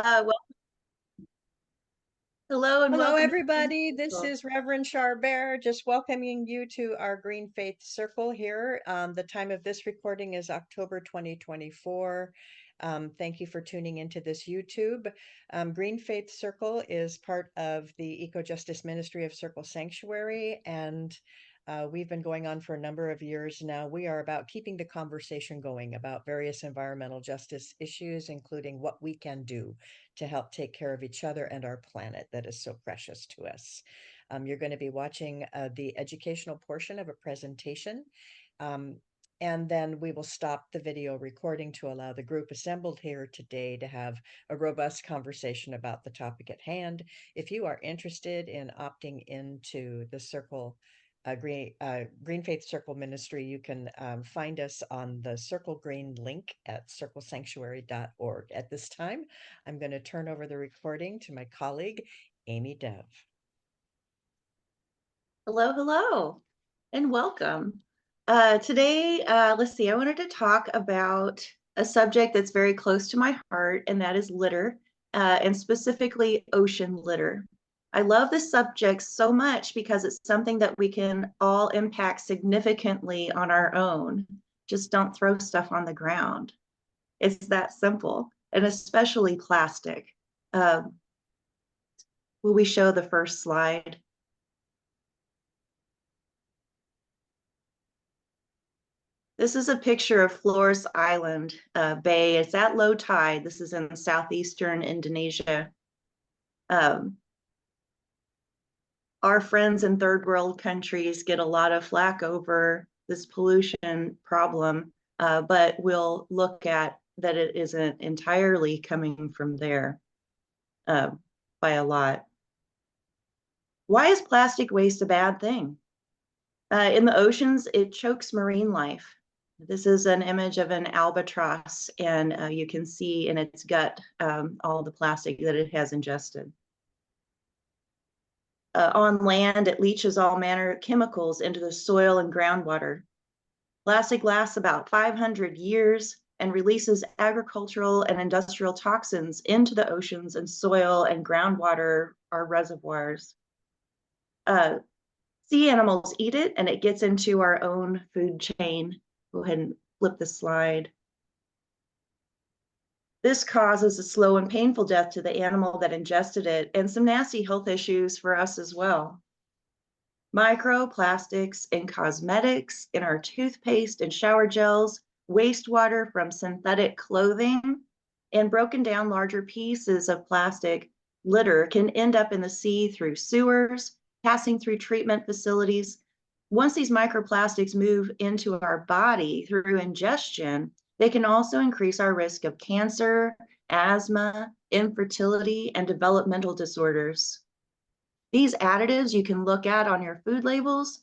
Well, hello and Hello, welcome to Green everybody. This Circle. is Reverend Charbert, just welcoming you to our Green Faith Circle here. The time of this recording is October 2024. Thank you for tuning into this YouTube. Green Faith Circle is part of the Eco Justice Ministry of Circle Sanctuary, and we've been going on for a number of years now. We are about keeping the conversation going about various environmental justice issues, including what we can do to help take care of each other and our planet that is so precious to us. You're going to be watching the educational portion of a presentation. And then we will stop the video recording to allow the group assembled here today to have a robust conversation about the topic at hand. If you are interested in opting into the Circle Green Faith Circle Ministry, you can find us on the Circle Green link at circlesanctuary.org. At this time, I'm going to turn over the recording to my colleague, Amy Dove. Hello, and welcome. Today, let's see, I wanted to talk about a subject that's very close to my heart, and that is litter, and specifically ocean litter. I love this subject so much because it's something that we can all impact significantly on our own. Just don't throw stuff on the ground. It's that simple, and especially plastic. Um, will we show the first slide? This is a picture of Flores Island Bay. It's at low tide. This is in southeastern Indonesia. Our friends in third world countries get a lot of flack over this pollution problem, but we'll look at that it isn't entirely coming from there by a lot. Why is plastic waste a bad thing? In the oceans, it chokes marine life. This is an image of an albatross, and you can see in its gut all the plastic that it has ingested. On land, it leaches all manner of chemicals into the soil and groundwater. Plastic lasts about 500 years and releases agricultural and industrial toxins into the oceans and soil and groundwater, our reservoirs. Sea animals eat it, and it gets into our own food chain. Go ahead and flip the slide. This causes a slow and painful death to the animal that ingested it, and some nasty health issues for us as well. Microplastics in cosmetics, in our toothpaste and shower gels, wastewater from synthetic clothing, and broken down larger pieces of plastic litter can end up in the sea through sewers, passing through treatment facilities. Once these microplastics move into our body through ingestion, they can also increase our risk of cancer, asthma, infertility, and developmental disorders. These additives you can look at on your food labels.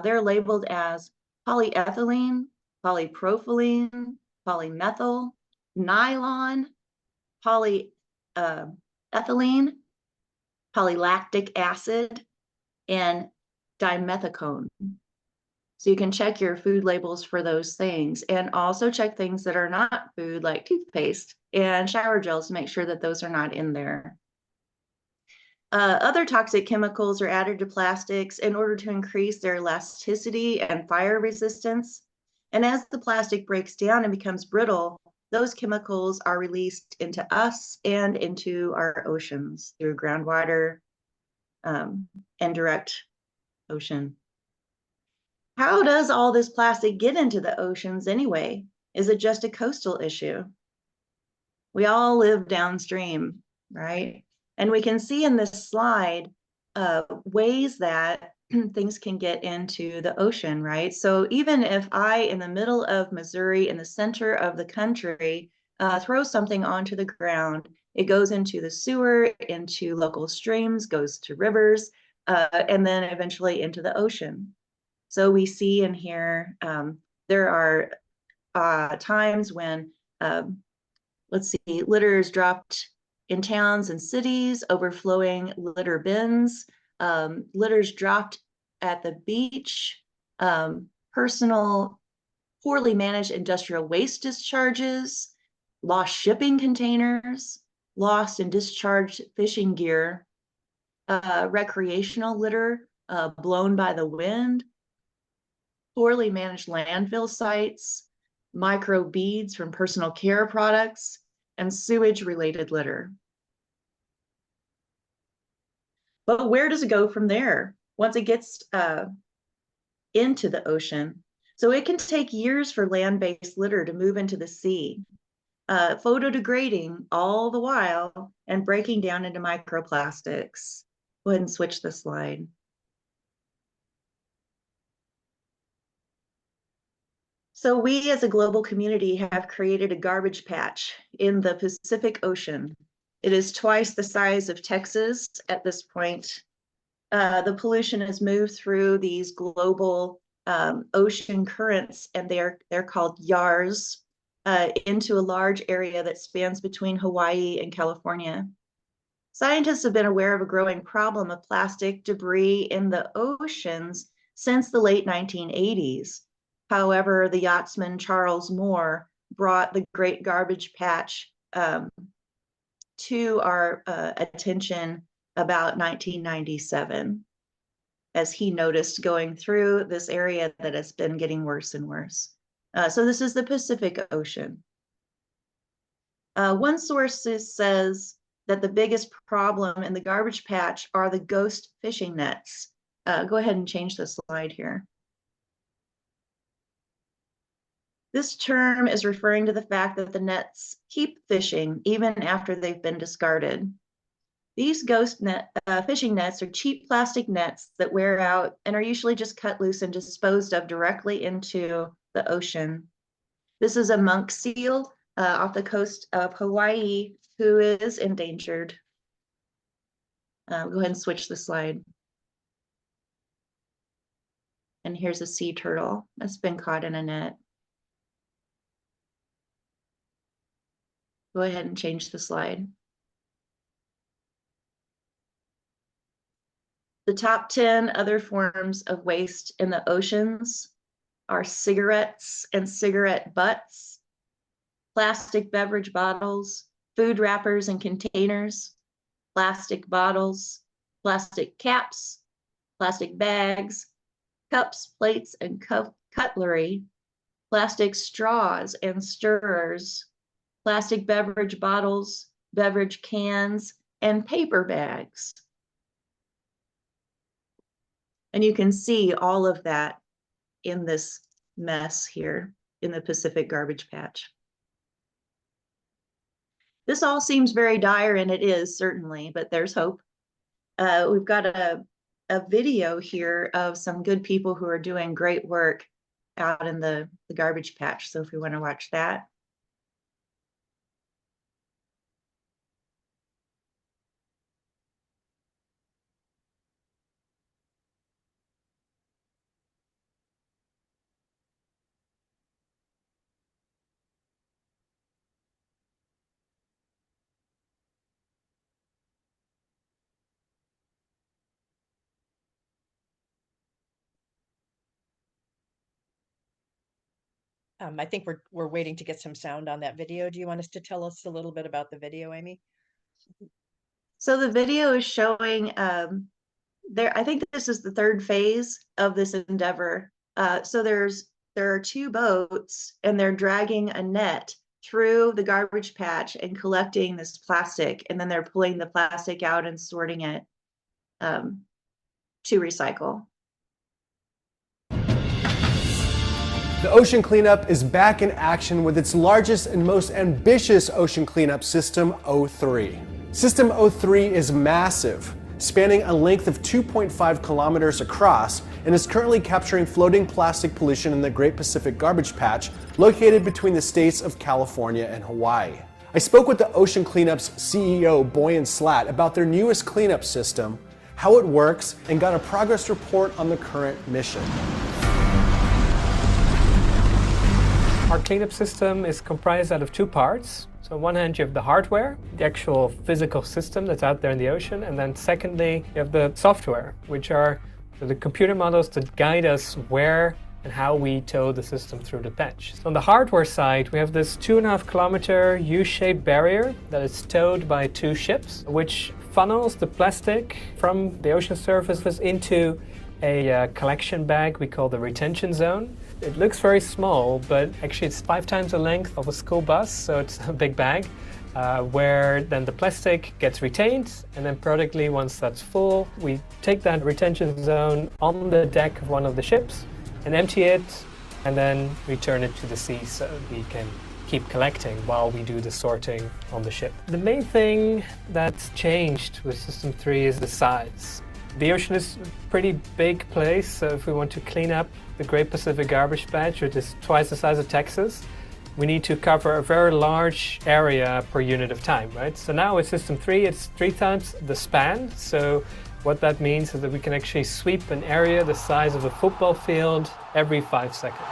They're labeled as polyethylene, polypropylene, polymethyl, nylon, polyethylene, polylactic acid, and dimethicone. So you can check your food labels for those things, and also check things that are not food, like toothpaste and shower gels, to make sure that those are not in there. Other toxic chemicals are added to plastics in order to increase their elasticity and fire resistance. And as the plastic breaks down and becomes brittle, those chemicals are released into us and into our oceans through groundwater and direct ocean. How does all this plastic get into the oceans anyway? Is it just a coastal issue? We all live downstream, right? And we can see in this slide ways that things can get into the ocean, right? So even if I, in the middle of Missouri, in the center of the country, throw something onto the ground, it goes into the sewer, into local streams, goes to rivers, and then eventually into the ocean. So we see in here, there are times when, let's see, litter is dropped in towns and cities, overflowing litter bins, litters dropped at the beach, personal, poorly managed industrial waste discharges, lost shipping containers, lost and discharged fishing gear, recreational litter blown by the wind, poorly managed landfill sites, micro beads from personal care products, and sewage-related litter. But where does it go from there once it gets into the ocean? So it can take years for land-based litter to move into the sea, photodegrading all the while and breaking down into microplastics. Go ahead and switch the slide. So we as a global community have created a garbage patch in the Pacific Ocean. It is twice the size of Texas at this point. The pollution has moved through these global ocean currents, and they're called YARs, into a large area that spans between Hawaii and California. Scientists have been aware of a growing problem of plastic debris in the oceans since the late 1980s. However, the yachtsman Charles Moore brought the Great Garbage Patch to our attention about 1997, as he noticed going through this area that has been getting worse and worse. So this is the Pacific Ocean. One source says that the biggest problem in the garbage patch are the ghost fishing nets. Go ahead and change the slide here. This term is referring to the fact that the nets keep fishing even after they've been discarded. These ghost fishing nets are cheap plastic nets that wear out and are usually just cut loose and disposed of directly into the ocean. This is a monk seal off the coast of Hawaii who is endangered. Go ahead and switch the slide. And here's a sea turtle that's been caught in a net. Go ahead and change the slide. The top 10 other forms of waste in the oceans are cigarettes and cigarette butts, plastic beverage bottles, food wrappers and containers, plastic bottles, plastic caps, plastic bags, cups, plates, and cutlery, plastic straws and stirrers, plastic beverage bottles, beverage cans, and paper bags. And you can see all of that in this mess here in the Pacific Garbage Patch. This all seems very dire, and it is certainly, but there's hope. We've got a video here of some good people who are doing great work out in the garbage patch. So if we want to watch that. I think we're waiting to get some sound on that video. Do you want us to tell us a little bit about the video, Amy? So the video is showing I think this is the third phase of this endeavor. So there are two boats, and they're dragging a net through the garbage patch and collecting this plastic, and then they're pulling the plastic out and sorting it to recycle. The ocean cleanup is back in action with its largest and most ambitious ocean cleanup system, O3. System O3 is massive, spanning a length of 2.5 kilometers across, and is currently capturing floating plastic pollution in the Great Pacific Garbage Patch, located between the states of California and Hawaii. I spoke with the Ocean Cleanup's CEO, Boyan Slat, about their newest cleanup system, how it works, and got a progress report on the current mission. Our cleanup system is comprised out of two parts. So on one hand, you have the hardware, the actual physical system that's out there in the ocean, and then secondly, you have the software, which are the computer models that guide us where and how we tow the system through the patch. So on the hardware side, we have this 2.5 kilometer U-shaped barrier that is towed by 2 ships, which funnels the plastic from the ocean surface into a collection bag we call the retention zone. It looks very small, but actually it's 5 times the length of a school bus, so it's a big bag, where then the plastic gets retained, and then periodically, once that's full, we take that retention zone on the deck of one of the ships and empty it, and then return it to the sea so we can keep collecting while we do the sorting on the ship. The main thing that's changed with System 3 is the size. The ocean is a pretty big place, so if we want to clean up the Great Pacific Garbage Patch, which is twice the size of Texas, we need to cover a very large area per unit of time, right? So now with System 3, it's 3 times the span. So what that means is that we can actually sweep an area the size of a football field every 5 seconds.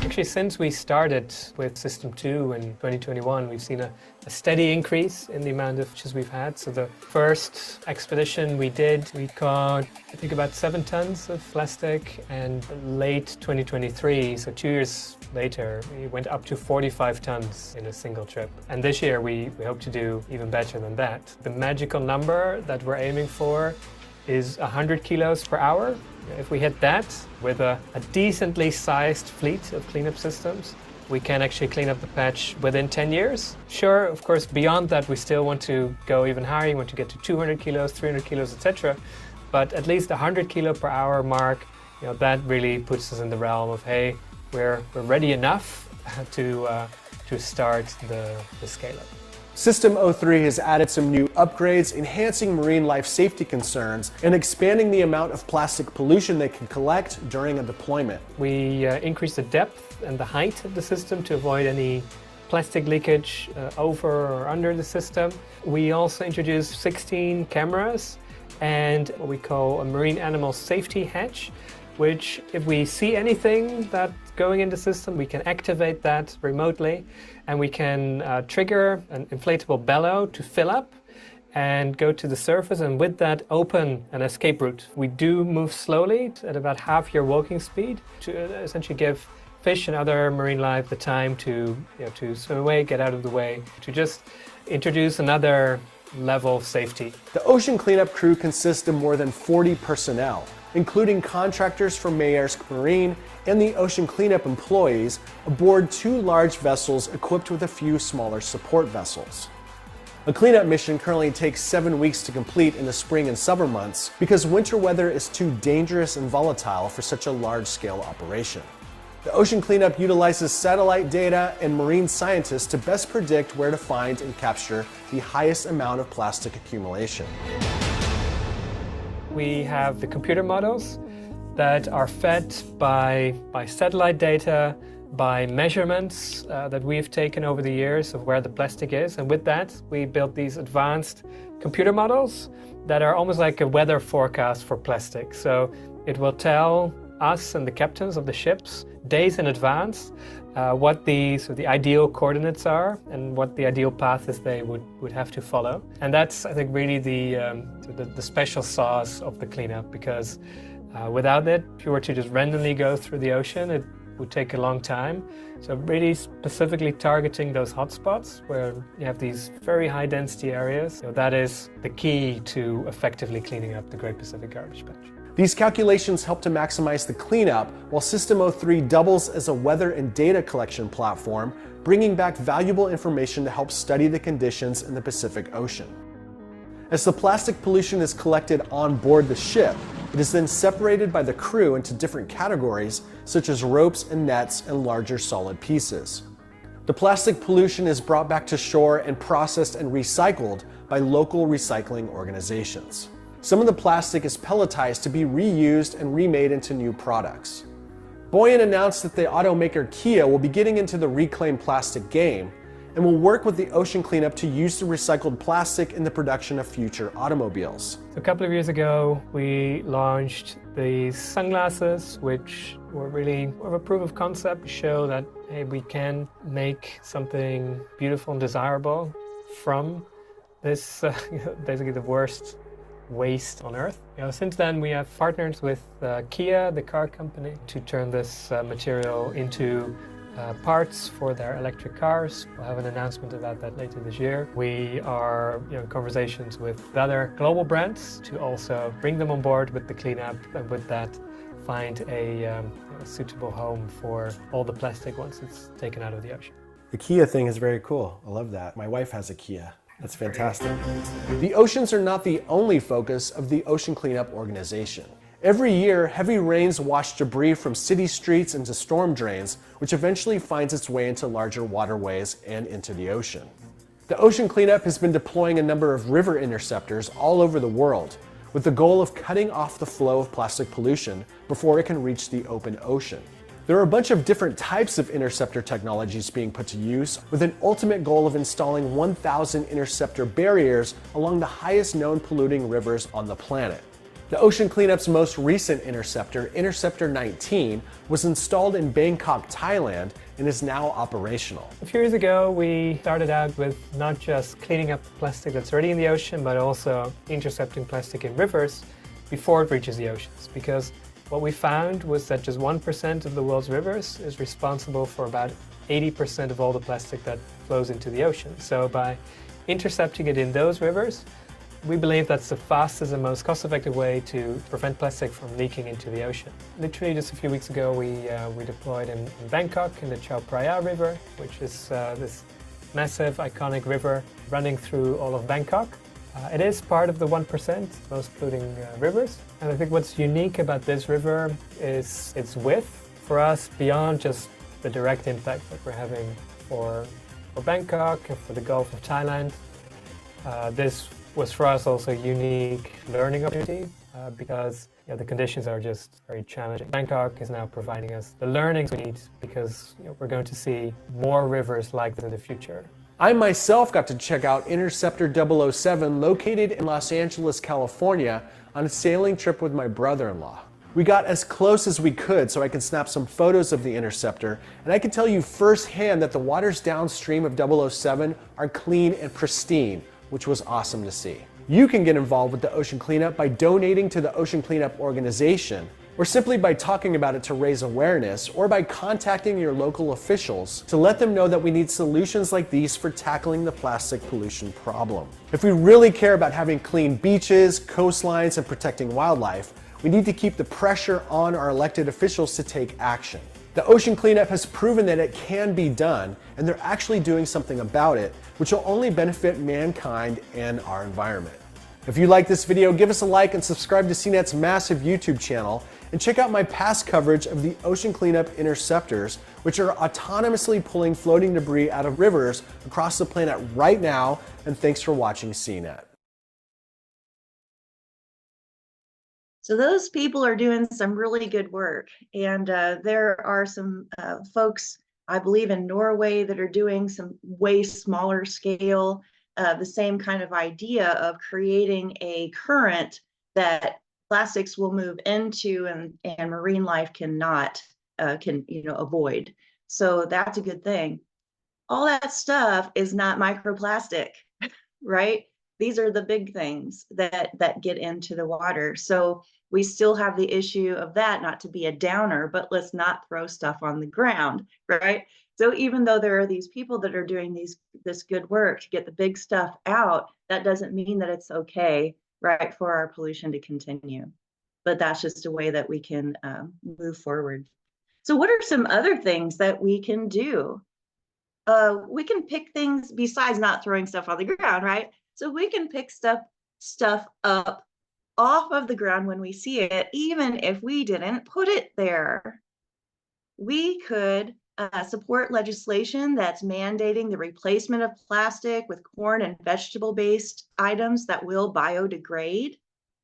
Actually, since we started with System 2 in 2021, we've seen a steady increase in the amount of fishes we've had. So the first expedition we did, we caught, I think, about 7 tons of plastic, and late 2023, so 2 years later, we went up to 45 tons in a single trip. And this year, we hope to do even better than that. The magical number that we're aiming for is 100 kilos per hour. If we hit that with a decently sized fleet of cleanup systems, we can actually clean up the patch within 10 years. Sure, of course, beyond that, we still want to go even higher. We want to get to 200 kilos, 300 kilos, etc. But at least 100 kilo per hour mark, that really puts us in the realm of, hey, we're ready enough to start the scale-up. System 03 has added some new upgrades, enhancing marine life safety concerns and expanding the amount of plastic pollution they can collect during a deployment. We increased the depth and the height of the system to avoid any plastic leakage over or under the system. We also introduced 16 cameras and what we call a marine animal safety hatch, which if we see anything that's going in the system, we can activate that remotely, and we can trigger an inflatable bellow to fill up and go to the surface, and with that open an escape route. We do move slowly at about half your walking speed to essentially give fish and other marine life the time to swim away, get out of the way, to just introduce another level of safety. The ocean cleanup crew consists of more than 40 personnel, including contractors from Maersk Marine and the ocean cleanup employees aboard 2 large vessels equipped with a few smaller support vessels. A cleanup mission currently takes 7 weeks to complete in the spring and summer months because winter weather is too dangerous and volatile for such a large-scale operation. The ocean cleanup utilizes satellite data and marine scientists to best predict where to find and capture the highest amount of plastic accumulation. We have the computer models that are fed by satellite data, by measurements that we've taken over the years of where the plastic is. And with that, we built these advanced computer models that are almost like a weather forecast for plastic. So it will tell us and the captains of the ships days in advance what the ideal coordinates are and what the ideal path is they would have to follow. And that's, I think, really the special sauce of the cleanup, because without it, if you were to just randomly go through the ocean, it would take a long time. So really specifically targeting those hotspots where you have these very high density areas, that is the key to effectively cleaning up the Great Pacific Garbage Patch. These calculations help to maximize the cleanup, while System 03 doubles as a weather and data collection platform, bringing back valuable information to help study the conditions in the Pacific Ocean. As the plastic pollution is collected on board the ship, it is then separated by the crew into different categories, such as ropes and nets and larger solid pieces. The plastic pollution is brought back to shore and processed and recycled by local recycling organizations. Some of the plastic is pelletized to be reused and remade into new products. Boyan announced that the automaker Kia will be getting into the reclaimed plastic game and will work with the ocean cleanup to use the recycled plastic in the production of future automobiles. A couple of years ago, we launched these sunglasses, which were really more of a proof of concept to show that, hey, we can make something beautiful and desirable from this, basically the worst waste on Earth. Since then we have partnered with Kia, the car company, to turn this material into parts for their electric cars. We'll have an announcement about that later this year. We are in conversations with other global brands to also bring them on board with the cleanup, and with that find a suitable home for all the plastic once it's taken out of the ocean. The Kia thing is very cool. I love that. My wife has a Kia. That's fantastic. The oceans are not the only focus of the Ocean Cleanup Organization. Every year, heavy rains wash debris from city streets into storm drains, which eventually finds its way into larger waterways and into the ocean. The Ocean Cleanup has been deploying a number of river interceptors all over the world, with the goal of cutting off the flow of plastic pollution before it can reach the open ocean. There are a bunch of different types of interceptor technologies being put to use, with an ultimate goal of installing 1,000 interceptor barriers along the highest known polluting rivers on the planet. The Ocean Cleanup's most recent interceptor, Interceptor 19, was installed in Bangkok, Thailand, and is now operational. A few years ago, we started out with not just cleaning up plastic that's already in the ocean, but also intercepting plastic in rivers before it reaches the oceans. Because what we found was that just 1% of the world's rivers is responsible for about 80% of all the plastic that flows into the ocean. So by intercepting it in those rivers, we believe that's the fastest and most cost-effective way to prevent plastic from leaking into the ocean. Literally just a few weeks ago, we deployed in Bangkok in the Chao Phraya River, which is this massive, iconic river running through all of Bangkok. It is part of the 1% most polluting rivers. And I think what's unique about this river is its width. For us, beyond just the direct impact that we're having for Bangkok and for the Gulf of Thailand, this was for us also a unique learning opportunity because the conditions are just very challenging. Bangkok is now providing us the learnings we need because we're going to see more rivers like this in the future. I myself got to check out Interceptor 007 located in Los Angeles, California on a sailing trip with my brother-in-law. We got as close as we could so I could snap some photos of the Interceptor, and I can tell you firsthand that the waters downstream of 007 are clean and pristine, which was awesome to see. You can get involved with the Ocean Cleanup by donating to the Ocean Cleanup Organization, or simply by talking about it to raise awareness, or by contacting your local officials to let them know that we need solutions like these for tackling the plastic pollution problem. If we really care about having clean beaches, coastlines, and protecting wildlife, we need to keep the pressure on our elected officials to take action. The Ocean Cleanup has proven that it can be done, and they're actually doing something about it, which will only benefit mankind and our environment. If you like this video, give us a like and subscribe to CNET's massive YouTube channel, and check out my past coverage of the Ocean Cleanup Interceptors, which are autonomously pulling floating debris out of rivers across the planet right now, and thanks for watching CNET. So those people are doing some really good work, and there are some folks, I believe in Norway, that are doing some way smaller scale, the same kind of idea of creating a current that plastics will move into and marine life cannot avoid. So that's a good thing. All that stuff is not microplastic, right? These are the big things that get into the water. So we still have the issue of that, not to be a downer, but let's not throw stuff on the ground, right? So even though there are these people that are doing this good work to get the big stuff out, that doesn't mean that it's okay, right, for our pollution to continue. But that's just a way that we can move forward. So what are some other things that we can do? We can pick things besides not throwing stuff on the ground, right? So we can pick stuff up off of the ground when we see it, even if we didn't put it there. We could support legislation that's mandating the replacement of plastic with corn and vegetable-based items that will biodegrade,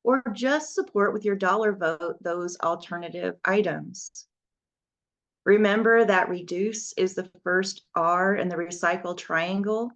or just support with your dollar vote those alternative items. Remember that reduce is the first R in the recycle triangle.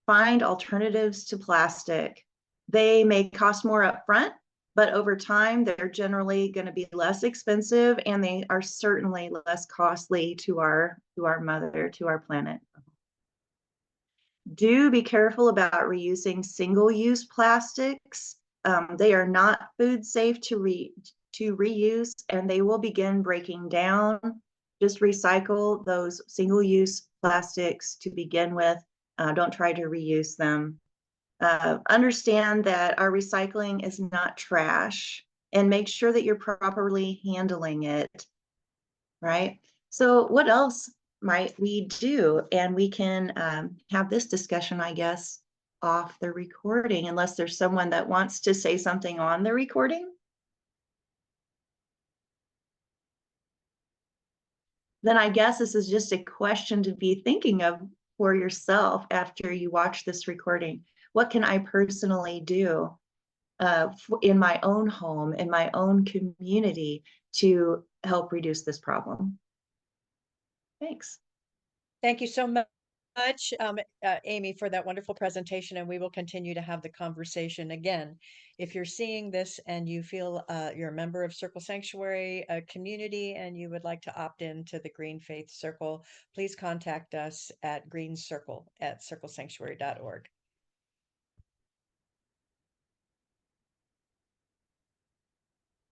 Find alternatives to plastic. They may cost more upfront, but over time, they're generally going to be less expensive, and they are certainly less costly to our mother, to our planet. Do be careful about reusing single-use plastics. They are not food safe to reuse, and they will begin breaking down. Just recycle those single-use plastics to begin with. Don't try to reuse them. Understand that our recycling is not trash, and make sure that you're properly handling it, right? So what else might we do? And we can have this discussion, I guess, off the recording, unless there's someone that wants to say something on the recording. Then I guess this is just a question to be thinking of for yourself after you watch this recording. What can I personally do in my own home, in my own community, to help reduce this problem? Thanks. Thank you so much, Amy, for that wonderful presentation, and we will continue to have the conversation. Again, if you're seeing this and you feel you're a member of Circle Sanctuary community and you would like to opt in to the Green Faith Circle, please contact us at greencircle@circlesanctuary.org.